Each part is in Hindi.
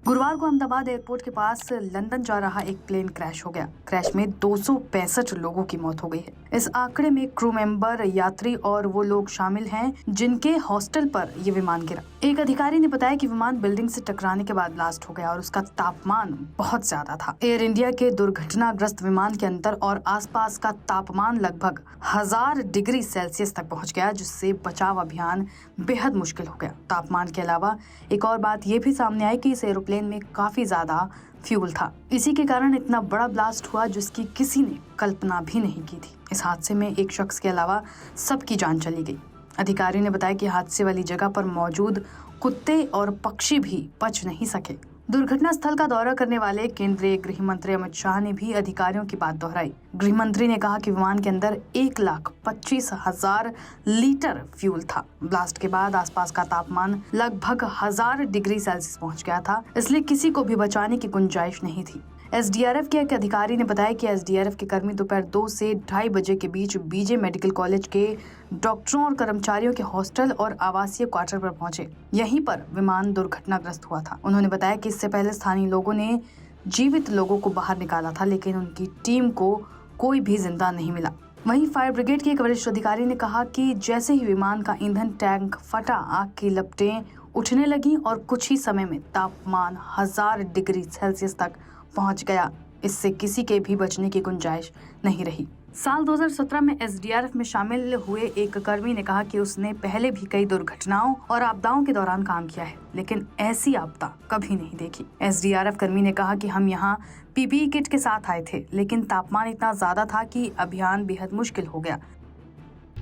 गुरुवार को अहमदाबाद एयरपोर्ट के पास लंदन जा रहा एक प्लेन क्रैश हो गया। क्रैश में 265 लोगों की मौत हो गई है। इस आंकड़े में क्रू मेंबर, यात्री और वो लोग शामिल हैं जिनके हॉस्टल पर ये विमान गिरा। एक अधिकारी ने बताया कि विमान बिल्डिंग से टकराने के बाद ब्लास्ट हो गया और उसका तापमान बहुत ज्यादा था। एयर इंडिया के दुर्घटनाग्रस्त विमान के अंदर और आसपास का तापमान लगभग 1000 डिग्री सेल्सियस तक पहुंच गया, जिससे बचाव अभियान बेहद मुश्किल हो गया। तापमान के अलावा एक और बात ये भी सामने आई कि इस एरोप्लेन में काफी ज्यादा फ्यूल था। इसी के कारण इतना बड़ा ब्लास्ट हुआ जिसकी किसी ने कल्पना भी नहीं की थी। इस हादसे में एक शख्स के अलावा सबकी जान चली गई। अधिकारी ने बताया कि हादसे वाली जगह पर मौजूद कुत्ते और पक्षी भी बच नहीं सके। दुर्घटना स्थल का दौरा करने वाले केंद्रीय गृह मंत्री अमित शाह ने भी अधिकारियों की बात दोहराई। गृह मंत्री ने कहा कि विमान के अंदर 1,25,000 लीटर फ्यूल था। ब्लास्ट के बाद आसपास का तापमान लगभग 1000 डिग्री सेल्सियस पहुंच गया था, इसलिए किसी को भी बचाने की गुंजाइश नहीं थी। एसडीआरएफ के एक अधिकारी ने बताया कि एसडीआरएफ के कर्मी दोपहर 2 से 2:30 बजे के बीच बीजे मेडिकल कॉलेज के डॉक्टरों और कर्मचारियों के हॉस्टल और आवासीय क्वार्टर पर पहुंचे। यहीं पर विमान दुर्घटनाग्रस्त हुआ था। उन्होंने बताया कि इससे पहले स्थानीय लोगों ने जीवित लोगों को बाहर निकाला था, लेकिन उनकी टीम को कोई भी जिंदा नहीं मिला। वहीं फायर ब्रिगेड के एक वरिष्ठ अधिकारी ने कहा कि जैसे ही विमान का ईंधन टैंक फटा, आग की लपटें उठने लगी और कुछ ही समय में तापमान 1000 डिग्री सेल्सियस तक पहुंच गया। इससे किसी के भी बचने की गुंजाइश नहीं रही। साल 2017 में एसडीआरएफ में शामिल हुए एक कर्मी ने कहा कि उसने पहले भी कई दुर्घटनाओं और आपदाओं के दौरान काम किया है, लेकिन ऐसी आपदा कभी नहीं देखी। एसडीआरएफ कर्मी ने कहा कि हम यहाँ पीपीई किट के साथ आए थे, लेकिन तापमान इतना ज्यादा था कि अभियान बेहद मुश्किल हो गया।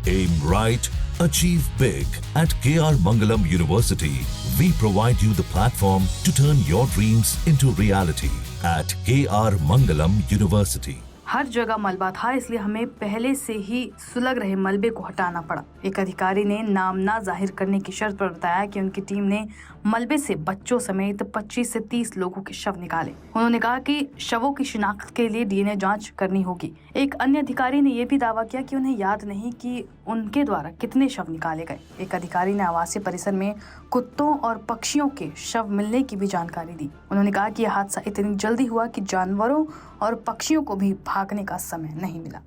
Aim right, achieve big. At KR Mangalam University, we provide you the platform to turn your dreams into reality. At KR Mangalam University. हर जगह मलबा था, इसलिए हमें पहले से ही सुलग रहे मलबे को हटाना पड़ा। एक अधिकारी ने नाम ना जाहिर करने की शर्त पर बताया कि उनकी टीम ने मलबे से बच्चों समेत 25 से 30 लोगों के शव निकाले। उन्होंने कहा कि शवों की शिनाख्त के लिए डीएनए जांच करनी होगी। एक अन्य अधिकारी ने यह भी दावा किया कि उन्हें याद नहीं कि उनके द्वारा कितने शव निकाले गए। एक अधिकारी ने आवासीय परिसर में कुत्तों और पक्षियों के शव मिलने की भी जानकारी दी। उन्होंने कहा कि यह हादसा इतनी जल्दी हुआ कि जानवरों और पक्षियों को भी भागने का समय नहीं मिला।